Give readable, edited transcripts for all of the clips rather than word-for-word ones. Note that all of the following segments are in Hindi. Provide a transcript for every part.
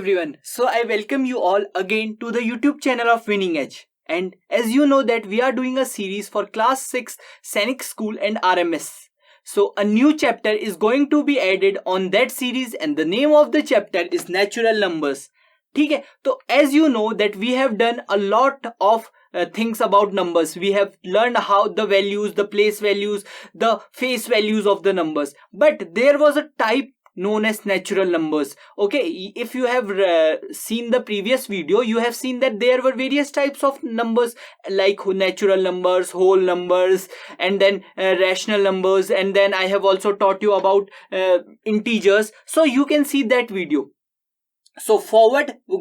everyone. So I welcome you all again to the YouTube channel of Winning Edge. And as you know that we are doing a series for class 6 Scenic School and RMS. So a new chapter is going to be added on that series and the name of the chapter is Natural Numbers. ठीक है, तो as you know that we have done a lot of things about numbers. We have learned how the values, the place values, the face values of the numbers. But there was a type known as natural numbers. Okay, if you have seen the previous video, you have seen that there were various types of numbers like natural numbers, whole numbers, and then rational numbers, and then I have also taught you about integers. So you can see that video. So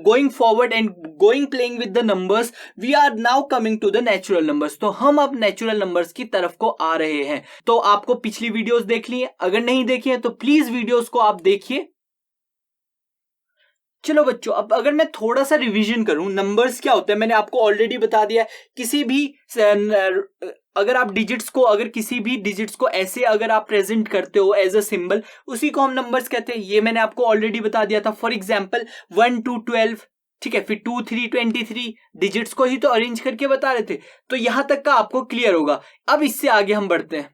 going forward and playing with the numbers, we are now coming to the natural numbers. तो हम अब natural numbers की तरफ को आ रहे हैं. तो आपको पिछली वीडियोस देख ली है, अगर नहीं देखी है तो प्लीज वीडियोस को आप देखिए. चलो बच्चों, अब अगर मैं थोड़ा सा रिवीजन करूं, नंबर्स क्या होते हैं मैंने आपको ऑलरेडी बता दिया. किसी भी अगर आप डिजिट्स को, अगर किसी भी डिजिट्स को ऐसे अगर आप प्रेजेंट करते हो एज अ सिंबल, उसी को हम नंबर्स कहते हैं. ये मैंने आपको ऑलरेडी बता दिया था. फॉर एग्जांपल 1 to 12, ठीक है, फिर 2 3 23 डिजिट्स को ही तो अरेंज करके बता रहे थे. तो यहां तक का आपको क्लियर होगा. अब इससे आगे हम बढ़ते हैं.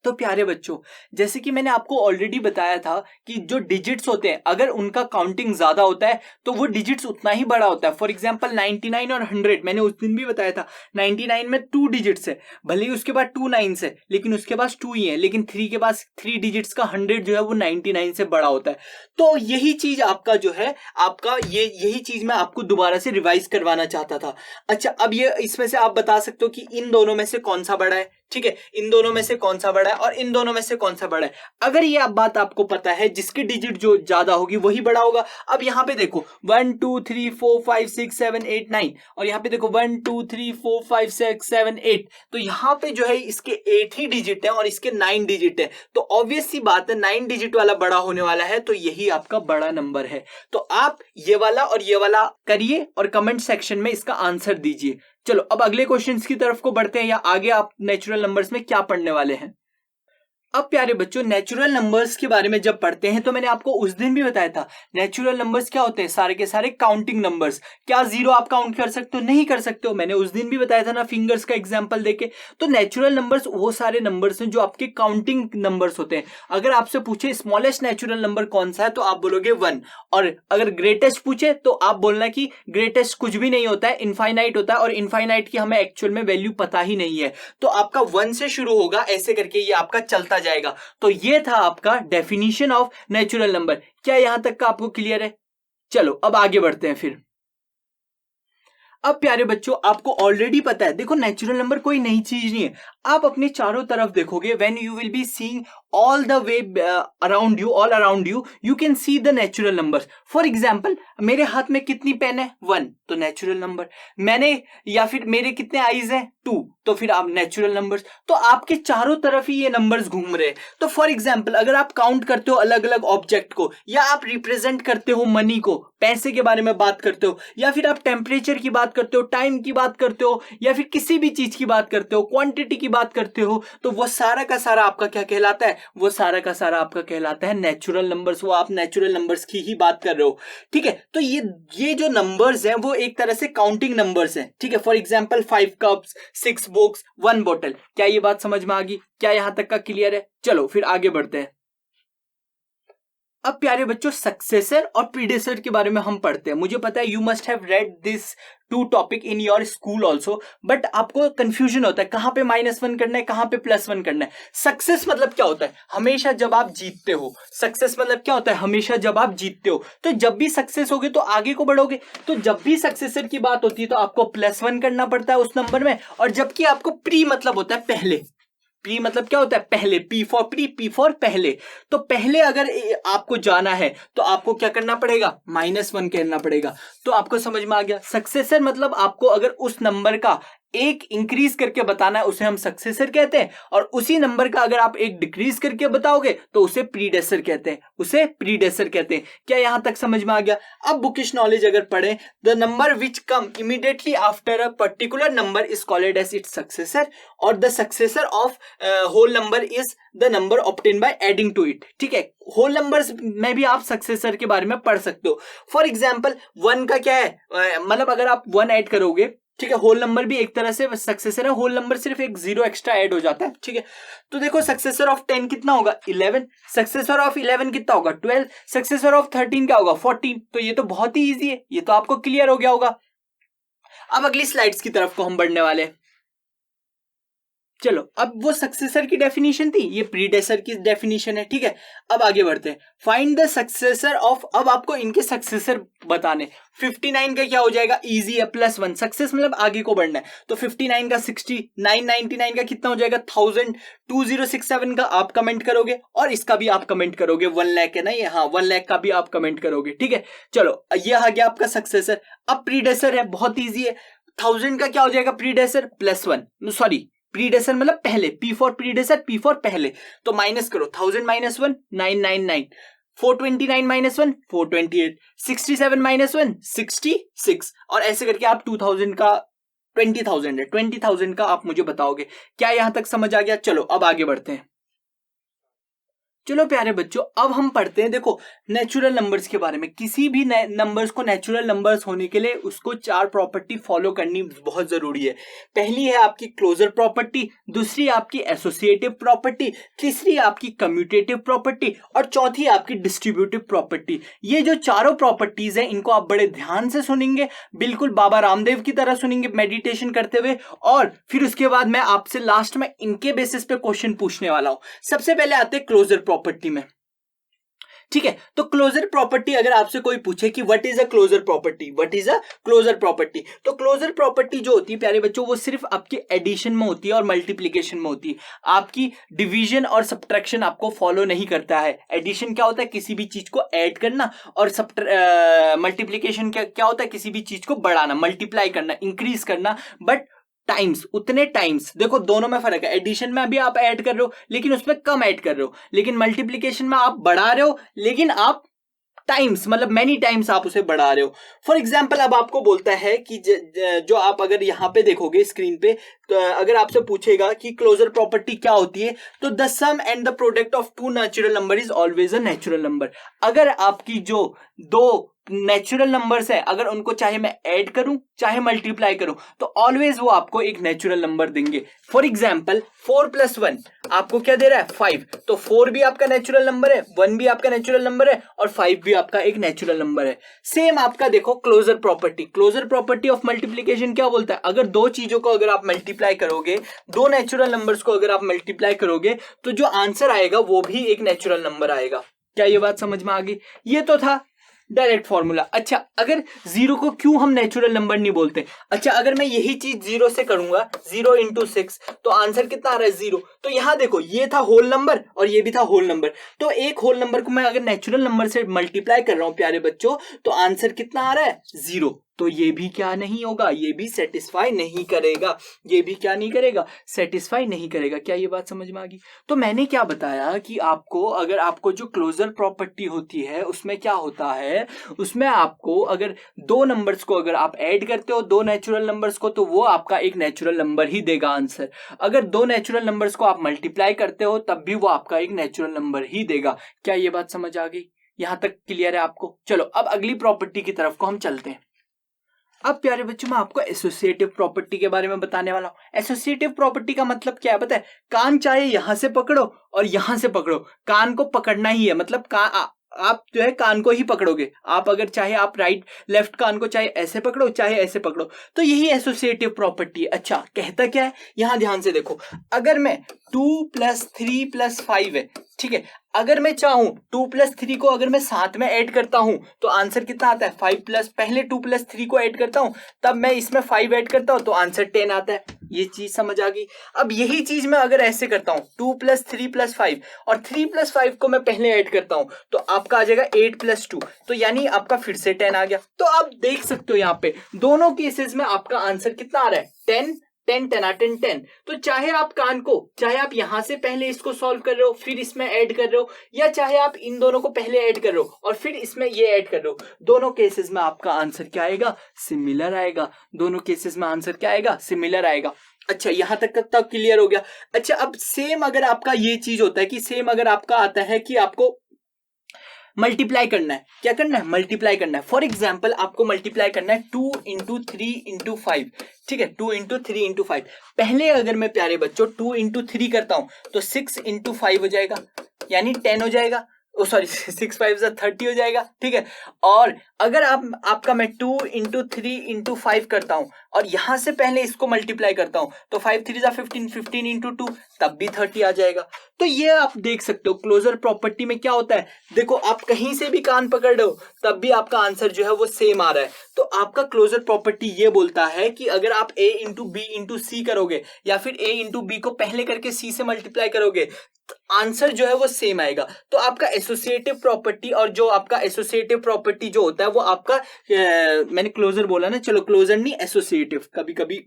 तो प्यारे बच्चों, जैसे कि मैंने आपको ऑलरेडी बताया था कि जो डिजिट्स होते हैं अगर उनका काउंटिंग ज्यादा होता है तो वो डिजिट्स उतना ही बड़ा होता है. फॉर एग्जांपल 99 और 100, मैंने उस दिन भी बताया था 99 में 2 डिजिट्स है, भले ही उसके बाद 2 9s है लेकिन उसके पास 2 ही है, लेकिन 3 के पास 3 डिजिट्स का 100 जो है वो 99 से बड़ा होता है. तो यही चीज आपका जो है, आपका यही चीज मैं आपको दोबारा से रिवाइज करवाना चाहता था. अच्छा, अब ये इसमें से आप बता सकते हो कि इन दोनों में से कौन सा बड़ा है. ठीक है, इन दोनों में से कौन सा बड़ा है और इन दोनों में से कौन सा बड़ा है. अगर ये आप बात आपको पता है, जिसकी डिजिट जो ज्यादा होगी वही बड़ा होगा. अब यहां पे देखो 1 2 3 4 5 6 7 8 9 और यहां पे देखो 1 2 3 4 5 6 7 8. तो यहां पे जो है इसके 8 ही डिजिट है और इसके 9 डिजिट है. तो ऑब्वियस सी बात है 9 डिजिट वाला बड़ा होने वाला है, तो यही आपका बड़ा नंबर है. तो आप ये वाला और ये वाला करिए और कमेंट सेक्शन में इसका आंसर दीजिए. चलो अब अगले क्वेश्चंस की तरफ को बढ़ते हैं, या आगे आप नेचुरल नंबर्स में क्या पढ़ने वाले हैं. अब प्यारे बच्चों, नेचुरल नंबर्स के बारे में जब पढ़ते हैं तो मैंने आपको उस दिन भी बताया था नेचुरल नंबर्स क्या होते हैं. सारे के सारे काउंटिंग नंबर्स. क्या जीरो आप काउंट कर सकते हो? नहीं कर सकते हो. मैंने उस दिन भी बताया था ना, फिंगर्स का एग्जांपल देके. तो नेचुरल नंबर्स वो सारे नंबर्स हैं जो आपके काउंटिंग नंबर्स होते हैं. अगर आपसे पूछे स्मॉलेस्ट नेचुरल नंबर कौन सा है तो आप बोलोगे 1. और अगर ग्रेटेस्ट पूछे तो आप बोलना कि ग्रेटेस्ट कुछ भी नहीं होता है, इनफाइनाइट होता है, और इनफाइनाइट की हमें एक्चुअल में वैल्यू पता ही नहीं है. तो आपका 1 से शुरू होगा, ऐसे करके ये आपका चलता जाएगा. तो ये था आपका डेफिनेशन ऑफ नेचुरल नंबर. क्या यहां तक का आपको क्लियर है? चलो अब आगे बढ़ते हैं फिर. अब प्यारे बच्चों, आपको ऑलरेडी पता है, देखो नेचुरल नंबर कोई नई चीज नहीं है. आप अपने चारों तरफ देखोगे, when you will be seeing all the way around you, all around you, you can see the natural numbers. For example, मेरे हाथ में कितनी पेन है? 1, तो नेचुरल नंबर. मैंने, या फिर मेरे कितने आईज हैं? 2, तो फिर आप नेचुरल नंबर्स. तो आपके चारों तरफ ही ये नंबर्स घूम रहे हैं. तो फॉर एग्जाम्पल अगर आप काउंट करते हो अलग अलग ऑब्जेक्ट को, या आप रिप्रेजेंट करते हो मनी को, पैसे के बारे में बात करते हो, या फिर आप टेम्परेचर की बात करते हो, टाइम की बात करते हो, या फिर किसी भी चीज की बात करते हो, क्वांटिटी की बात करते हो, तो वो सारा का सारा आपका क्या कहलाता है? वो सारा का सारा आपका कहलाता है नेचुरल नंबर्स. वो आप नेचुरल नंबर्स की ही बात कर रहे हो. ठीक है, तो ये जो नंबर्स हैं वो एक तरह से काउंटिंग नंबर्स हैं. ठीक है, फॉर एग्जांपल 5 कप्स, 6 बुक्स, 1 बोतल. क्या ये बात समझ में आ गई? क्या यहां तक का क्लियर है? चलो फिर आगे बढ़ते हैं. अब प्यारे बच्चों, सक्सेसर और प्रीडेसेसर के बारे में हम पढ़ते हैं. मुझे पता है you must have read this 2 topic in your school also, but आपको कंफ्यूजन होता है कहां पे -1 करना है, कहां पे +1 करना है. सक्सेस मतलब क्या होता है? हमेशा जब आप जीतते हो. सक्सेस मतलब क्या होता है? हमेशा जब आप जीतते हो. तो जब भी सक्सेस होगे तो आगे को बढ़ोगे. तो जब भी सक्सेसर की बात होती है तो आपको +1 करना पड़ता है उस नंबर में. और जबकि आपको प्री मतलब होता है पहले. प्री मतलब क्या होता है? पहले. P for pre, P for पहले. तो पहले अगर आपको जाना है तो आपको क्या करना पड़ेगा? -1 करना पड़ेगा. तो आपको समझ में आ गया. सक्सेसर मतलब आपको अगर उस नंबर का एक इंक्रीज करके बताना है उसे हम सक्सेसर कहते हैं, और उसी नंबर का अगर आप एक डिक्रीज करके बताओगे तो उसे प्रीडेसर कहते हैं, उसे प्रीडेसर कहते हैं। क्या यहां तक समझ में आ गया? अब बुकिश नॉलेज अगर पढ़ें, the number which come immediately after a particular number is called as its successor, और the successor of whole number is the number obtain by adding to it. ठीक है, होल नंबर्स में भी आप सक्सेसर के बारे में पढ़ सकते हो। फॉर एग्जाम्पल 1 का क्या है, मतलब अगर आप 1 ऐड करोगे, ठीक है, होल नंबर भी एक तरह से सक्सेसर है, होल नंबर सिर्फ एक 0 एक्स्ट्रा ऐड हो जाता है। ठीक है, तो देखो सक्सेसर ऑफ 10 कितना होगा 11, सक्सेसर ऑफ 11 कितना होगा 12, सक्सेसर ऑफ 13 क्या होगा 14। तो ये तो बहुत ही इजी है, ये तो आपको क्लियर हो गया होगा। अब अगली स्लाइड्स की तरफ को हम बढ़ने वाले हैं। चलो, अब वो सक्सेसर की डेफिनेशन थी, ये प्रीडेसर की डेफिनेशन है। ठीक है, अब आगे बढ़ते हैं। फाइंड द सक्सेसर ऑफ, अब आपको इनके सक्सेसर बताने। 59 का क्या हो जाएगा, इजी है, +1, सक्सेस मतलब आगे को बढ़ना है, तो 59 का 60, 999 का कितना हो जाएगा 1000, 2067 का आप कमेंट करोगे, और इसका भी आप कमेंट करोगे, 1 लाख है ना ये, हाँ 1 लाख का भी आप कमेंट करोगे। ठीक है, चलो ये आ गया आपका सक्सेसर। अब प्रीडेसर है, बहुत ईजी है, 1000 का क्या हो जाएगा प्रीडेसर, +1, सॉरी प्रीडेसर मतलब पहले, P for predecessor, P for पहले, तो माइनस करो, 1000 - 1 999, 429 - 1 428, 67 - 1 66, और ऐसे करके आप 2000 का 20,000 है, 20,000 का आप मुझे बताओगे। क्या यहां तक समझ आ गया? चलो अब आगे बढ़ते हैं। चलो प्यारे बच्चों, अब हम पढ़ते हैं, देखो नेचुरल नंबर्स के बारे में। किसी भी नंबर्स को नेचुरल नंबर्स होने के लिए उसको 4 प्रॉपर्टी फॉलो करनी बहुत जरूरी है। पहली है आपकी क्लोजर प्रॉपर्टी, दूसरी आपकी एसोसिएटिव प्रॉपर्टी, तीसरी आपकी कम्यूटेटिव प्रॉपर्टी, और चौथी आपकी डिस्ट्रीब्यूटिव प्रॉपर्टी। ये जो चारों प्रॉपर्टीज है इनको आप बड़े ध्यान से सुनेंगे, बिल्कुल बाबा रामदेव की तरह सुनेंगे मेडिटेशन करते हुए, और फिर उसके बाद मैं आपसे लास्ट में इनके बेसिस पे क्वेश्चन पूछने वाला हूं। सबसे पहले आते हैं क्लोजर प्रॉपर्टी में। ठीक है, तो क्लोजर प्रॉपर्टी अगर आपसे कोई पूछे कि what is a closure property, what is a closure property, तो क्लोजर प्रॉपर्टी जो होती है प्यारे बच्चों, वो सिर्फ आपकी एडिशन में होती है और मल्टीप्लिकेशन में होती है। आपकी डिवीजन और सब्ट्रैक्शन आपको फॉलो नहीं करता है। एडिशन क्या होता है, किसी भी चीज को ऐड करना, और मल्टीप्लिकेशन क्या होता है, किसी भी चीज को बढ़ाना, मल्टीप्लाई करना, इंक्रीज करना, बट टाइम्स, उतने टाइम्स। देखो दोनों में फर्क है, एडिशन में अभी आप ऐड कर रहे हो लेकिन उसमें कम ऐड कर रहे हो, लेकिन मल्टीप्लिकेशन में आप बढ़ा रहे हो लेकिन आप टाइम्स, मतलब मेनी टाइम्स आप उसे बढ़ा रहे हो। फॉर एग्जाम्पल अब आपको बोलता है कि जो आप अगर यहां पे देखोगे स्क्रीन पे, तो अगर आपसे पूछेगा कि क्लोजर प्रॉपर्टी क्या होती है, तो the sum and the product of 2 natural number is always a natural number. अगर आपकी जो 2 नेचुरल नंबर्स है, अगर उनको चाहे मैं ऐड करूं चाहे मल्टीप्लाई करूं, तो ऑलवेज वो आपको एक नेचुरल नंबर देंगे। फॉर एग्जाम्पल 4 + 1 आपको क्या दे रहा है 5, तो 4 भी आपका नेचुरल नंबर है, 1 भी आपका नेचुरल नंबर है, और 5 भी आपका एक नेचुरल नंबर है। सेम आपका देखो closure property, closure property of multiplication क्या बोलता है, अगर 2 चीजों को अगर आप मल्टीप्लाई करोगे, 2 नेचुरल नंबर्स को अगर आप मल्टीप्लाई करोगे, तो जो आंसर आएगा वो भी एक नेचुरल नंबर आएगा। क्या ये बात समझ में आ गई? ये तो था डायरेक्ट फॉर्मूला। अच्छा, अगर 0 को क्यों हम नेचुरल नंबर नहीं बोलते? अच्छा, अगर मैं यही चीज 0 से करूंगा, 0 × 6, तो आंसर कितना आ रहा है 0। तो यहां देखो, ये था होल नंबर और ये भी था होल नंबर, तो एक होल नंबर को मैं अगर नेचुरल नंबर से मल्टीप्लाई कर रहा हूं प्यारे बच्चों, तो आंसर कितना आ रहा है 0। तो ये भी क्या नहीं होगा, ये भी सेटिस्फाई नहीं करेगा, ये भी क्या नहीं करेगा, सेटिस्फाई नहीं करेगा। क्या ये बात समझ में आ गई? तो मैंने क्या बताया कि आपको, अगर आपको जो क्लोजर प्रॉपर्टी होती है उसमें क्या होता है, उसमें आपको अगर 2 नंबर्स को अगर आप ऐड करते हो, 2 नेचुरल नंबर्स को, तो वो आपका एक नेचुरल नंबर ही देगा आंसर। अगर 2 नेचुरल नंबर्स को आप मल्टीप्लाई करते हो तब भी वो आपका एक नेचुरल नंबर ही देगा। क्या ये बात समझ आ गई? यहां तक क्लियर है आपको? चलो अब अगली प्रॉपर्टी की तरफ को हम चलते हैं। अब प्यारे बच्चों मैं आपको एसोसिएटिव प्रॉपर्टी के बारे में बताने वाला हूं। एसोसिएटिव प्रॉपर्टी का मतलब क्या है पता है? कान चाहे यहां से पकड़ो और यहां से पकड़ो, कान को पकड़ना ही है, मतलब आप जो है कान को ही पकड़ोगे। आप अगर चाहे आप राइट लेफ्ट कान को चाहे ऐसे पकड़ो चाहे ऐसे पकड़ो, तो यही एसोसिएटिव प्रॉपर्टी है। अच्छा, कहता क्या है, यहां ध्यान से देखो, अगर मैं 2 + 3 + 5 है, ठीक है, अगर मैं चाहूं 2 + 3 को अगर मैं साथ में ऐड करता हूं तो आंसर कितना आता है 5+, पहले 2 + 3 को ऐड करता हूं तब मैं इसमें 5 ऐड करता हूं तो आंसर 10 आता है। ये चीज समझ आ गई? अब यही चीज मैं अगर ऐसे करता हूं 2 + 3 + 5 और 3 + 5 को मैं पहले ऐड करता हूं तो आपका आ जाएगा 8 + 2, तो यानी आपका फिर से 10 आ गया। तो आप देख सकते हो यहाँ पे दोनों केसेस में आपका आंसर कितना आ रहा है 10 10 10 10 10। तो चाहे आप कान को, चाहे आप यहां से पहले इसको सॉल्व कर रहे हो फिर इसमें ऐड कर रहे हो, या चाहे आप इन दोनों को पहले ऐड कर रहे हो और फिर इसमें ये ऐड कर रहे हो, दोनों केसेस में आपका आंसर क्या आएगा? सिमिलर आएगा। दोनों केसेस में आंसर क्या आएगा? सिमिलर आएगा। अच्छा, यहां तक क्लियर हो गया। अच्छा, अब सेम अगर आपका ये चीज होता है कि सेम अगर आपका आता है कि आपको मल्टीप्लाई करना है, क्या करना है? मल्टीप्लाई करना है। फॉर एग्जाम्पल आपको मल्टीप्लाई करना है 2 इंटू 3 इंटू 5, ठीक है, 2 इंटू 3 इंटू 5। पहले अगर मैं प्यारे बच्चों 2 इंटू 3 करता हूं तो 6 इंटू 5 हो जाएगा, यानी 10 हो जाएगा। ओ सॉरी 6 5 30 हो जाएगा, ठीक है। और अगर आपका मैं 2 इंटू 3 इंटू 5 करता हूं और यहां से पहले इसको मल्टीप्लाई करता हूं तो 5 3 15, 15 इंटू 2 तब भी 30 आ जाएगा। तो ये आप देख सकते हो क्लोजर प्रॉपर्टी में क्या होता है। देखो, आप कहीं से भी कान पकड़ रहे हो तब भी आपका आंसर जो है वो सेम आ रहा है। तो आपका क्लोजर प्रॉपर्टी ये बोलता है कि अगर आप a इंटू बी इंटू सी करोगे या फिर a इंटू बी को पहले करके c से मल्टीप्लाई करोगे, आंसर जो है वो सेम आएगा। तो आपका एसोसिएटिव प्रॉपर्टी, और जो आपका एसोसिएटिव प्रॉपर्टी जो होता है वो आपका मैंने क्लोजर बोला ना, चलो क्लोजर नहीं एसोसिएटिव, कभी कभी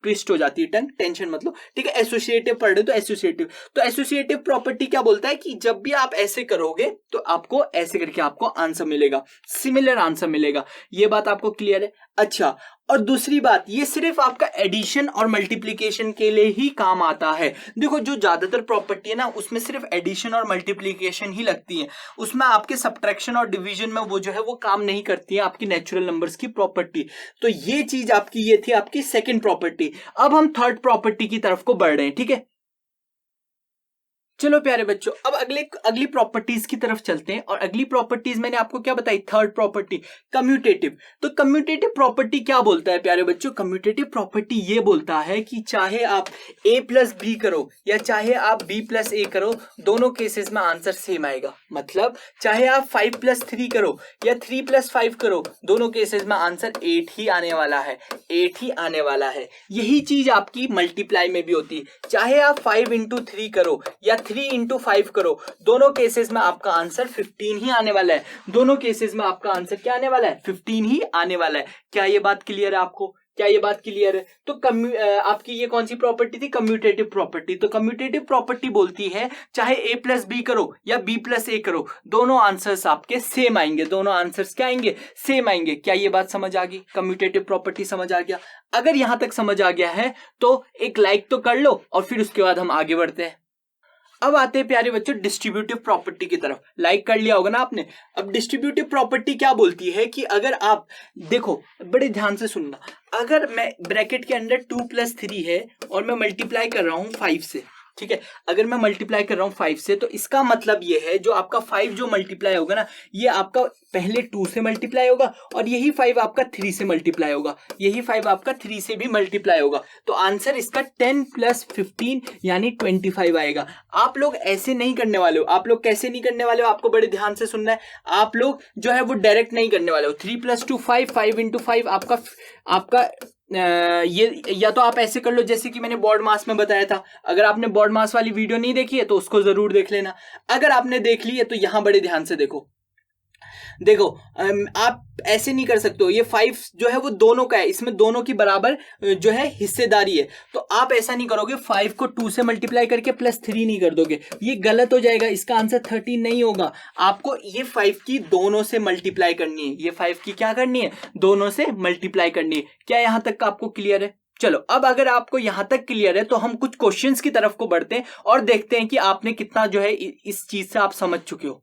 ट्विस्ट हो जाती है टंग, टेंशन मतलब, ठीक है। एसोसिएटिव पढ़ रहे तो एसोसिएटिव, तो एसोसिएटिव प्रॉपर्टी क्या बोलता है कि जब भी आप ऐसे करोगे तो आपको ऐसे करके आपको आंसर मिलेगा, सिमिलर आंसर मिलेगा। ये बात आपको क्लियर है? अच्छा, और दूसरी बात, ये सिर्फ आपका एडिशन और मल्टीप्लिकेशन के लिए ही काम आता है। देखो, जो ज्यादातर प्रॉपर्टी है ना उसमें सिर्फ एडिशन और मल्टीप्लिकेशन ही लगती है, उसमें आपके सब्ट्रैक्शन और डिवीजन में वो जो है वो काम नहीं करती है, आपकी नेचुरल नंबर्स की प्रॉपर्टी। तो ये चीज आपकी, ये थी आपकी सेकंड प्रॉपर्टी। अब हम थर्ड प्रॉपर्टी की तरफ को बढ़ रहे हैं, ठीक है। चलो प्यारे बच्चों, अब अगली प्रॉपर्टीज की तरफ चलते हैं। और अगली प्रॉपर्टीज मैंने आपको क्या बताई? Third property commutative. तो कम्यूटेटिव प्रॉपर्टी क्या बोलता है प्यारे बच्चों? कम्यूटेटिव प्रॉपर्टी ये बोलता है कि चाहे आप a प्लस बी करो या चाहे आप b प्लस ए करो, दोनों केसेस में आंसर सेम आएगा। मतलब चाहे आप 5 प्लस 3 करो या 3 प्लस 5 करो, दोनों केसेस में आंसर 8 ही आने वाला है, 8 ही आने वाला है। यही चीज आपकी मल्टीप्लाई में भी होती है। चाहे आप 5 इंटू 3 करो या 3 इंटू 5 करो, दोनों केसेस में आपका आंसर 15 ही आने वाला है। दोनों केसेस में आपका आंसर क्या आने वाला है? 15 ही आने वाला है। क्या ये बात क्लियर है आपको? क्या ये बात क्लियर है? तो आपकी ये कौन सी प्रॉपर्टी थी? Commutative property. तो कम्यूटेटिव प्रॉपर्टी बोलती है चाहे a प्लस बी करो या b प्लस ए करो, दोनों आंसर्स आपके सेम आएंगे। दोनों आंसर्स क्या आएंगे? सेम आएंगे। क्या ये बात समझ आ गई? कम्यूटेटिव प्रॉपर्टी समझ आ गया? अगर यहां तक समझ आ गया है तो एक लाइक तो कर लो और फिर उसके बाद हम आगे बढ़ते हैं। अब आते हैं प्यारे बच्चों डिस्ट्रीब्यूटिव प्रॉपर्टी की तरफ। लाइक कर लिया होगा ना आपने। अब डिस्ट्रीब्यूटिव प्रॉपर्टी क्या बोलती है कि अगर आप देखो, बड़े ध्यान से सुनना, अगर मैं ब्रैकेट के अंदर 2 प्लस 3 है और मैं मल्टीप्लाई कर रहा हूं 5 से, ठीक है, अगर मैं मल्टीप्लाई कर रहा हूं 5 से, तो इसका मतलब ये है जो आपका 5 जो मल्टीप्लाई होगा ना, ये आपका पहले 2 से मल्टीप्लाई होगा और यही 5 आपका 3 से मल्टीप्लाई होगा, यही 5 आपका 3 से भी मल्टीप्लाई होगा। तो आंसर इसका 10 प्लस 15 यानी 25 आएगा। आप लोग ऐसे नहीं करने वाले हो। आप लोग कैसे नहीं करने वाले हो? आपको बड़े ध्यान से सुनना है। आप लोग जो है वो डायरेक्ट नहीं करने वाले हो। 3 प्लस 2 5, 5 इंटू 5 आपका ये, या तो आप ऐसे कर लो जैसे कि मैंने बॉड मास में बताया था। अगर आपने बॉड मास वाली वीडियो नहीं देखी है तो उसको जरूर देख लेना। अगर आपने देख ली है तो यहां बड़े ध्यान से देखो। आप ऐसे नहीं कर सकते हो। ये 5 जो है वो दोनों का है, इसमें दोनों की बराबर जो है हिस्सेदारी है। तो आप ऐसा नहीं करोगे 5 को 2 से मल्टीप्लाई करके प्लस 3 नहीं कर दोगे, ये गलत हो जाएगा। इसका आंसर 13 नहीं होगा। आपको ये 5 की दोनों से मल्टीप्लाई करनी है। ये 5 की क्या करनी है? दोनों से मल्टीप्लाई करनी है। क्या यहां तक का आपको क्लियर है? चलो, अब अगर आपको यहां तक क्लियर है तो हम कुछ क्वेश्चंस की तरफ को बढ़ते हैं और देखते हैं कि आपने कितना जो है इस चीज से आप समझ चुके हो।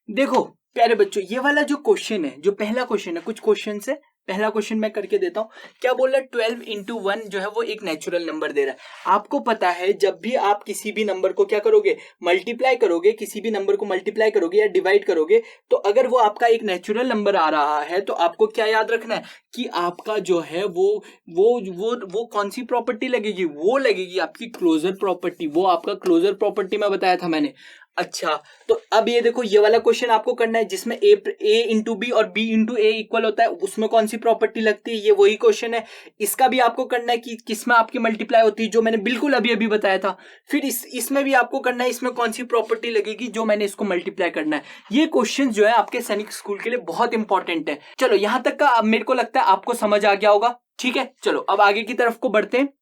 देखो प्यारे बच्चों, ये वाला जो क्वेश्चन है, जो पहला क्वेश्चन है, कुछ क्वेश्चन है, पहला क्वेश्चन मैं करके देता हूं। क्या बोल रहा है? 12 इंटू 1 जो है वो एक नेचुरल नंबर दे रहा है। आपको पता है जब भी आप किसी भी नंबर को क्या करोगे? मल्टीप्लाई करोगे, किसी भी नंबर को मल्टीप्लाई करोगे या डिवाइड करोगे, तो अगर वो आपका एक नेचुरल नंबर आ रहा है तो आपको क्या याद रखना है कि आपका जो है वो कौन सी प्रॉपर्टी लगेगी? वो लगेगी आपकी क्लोजर प्रॉपर्टी। वो आपका क्लोजर प्रॉपर्टी में बताया था मैंने। अच्छा, तो अब ये देखो, ये वाला क्वेश्चन आपको करना है जिसमें a इंटू बी और b इंटू ए इक्वल होता है, उसमें कौन सी प्रॉपर्टी लगती है? ये वही क्वेश्चन है। इसका भी आपको करना है कि किसमें आपकी मल्टीप्लाई होती है, जो मैंने बिल्कुल अभी बताया था। फिर इसमें भी आपको करना है, इसमें कौन सी प्रॉपर्टी लगेगी, जो मैंने इसको मल्टीप्लाई करना है। ये क्वेश्चन जो है आपके सैनिक स्कूल के लिए बहुत इंपॉर्टेंट है। चलो, यहां तक का अब मेरे को लगता है आपको समझ आ गया होगा। ठीक है, चलो अब आगे की तरफ को बढ़ते हैं।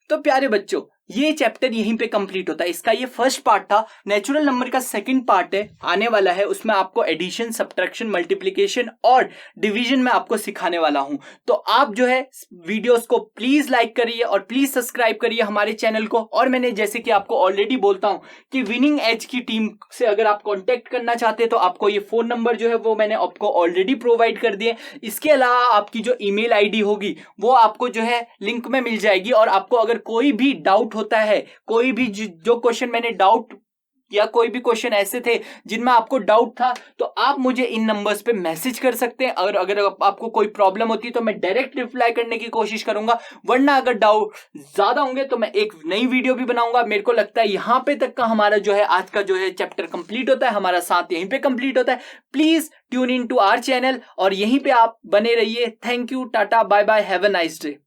तो प्यारे बच्चों, ये चैप्टर यहीं पे कंप्लीट होता है। इसका ये फर्स्ट पार्ट था। नेचुरल नंबर का सेकंड पार्ट है, आने वाला है, उसमें आपको एडिशन, सब्ट्रैक्शन, मल्टीप्लिकेशन और डिवीजन में आपको सिखाने वाला हूं। तो आप जो है वीडियोस को प्लीज लाइक करिए और प्लीज सब्सक्राइब करिए हमारे चैनल को। और मैंने जैसे कि आपको ऑलरेडी बोलता हूं कि विनिंग एज की टीम से अगर आप कॉन्टेक्ट करना चाहते हैं तो आपको ये फोन नंबर जो है वो मैंने आपको ऑलरेडी प्रोवाइड कर दिए। इसके अलावा आपकी जो ईमेल आईडी होगी वो आपको जो है लिंक में मिल जाएगी। और आपको अगर कोई भी डाउट होता है, कोई भी जो क्वेश्चन मैंने डाउट या कोई भी क्वेश्चन ऐसे थे जिनमें आपको डाउट था, तो आप मुझे इन नंबर्स पे मैसेज कर सकते हैं। और अगर आपको कोई प्रॉब्लम होती है तो मैं डायरेक्ट रिप्लाई करने की कोशिश करूंगा, वरना अगर डाउट ज्यादा होंगे तो मैं एक नई वीडियो भी बनाऊंगा। मेरे को लगता है यहां पे तक का हमारा जो है आज का जो है चैप्टर कंप्लीट होता है, हमारा साथ यहीं पे कंप्लीट होता है। Please tune in to our channel और यहीं पे आप बने रहिए। Thank you, tata, bye bye, have a nice day.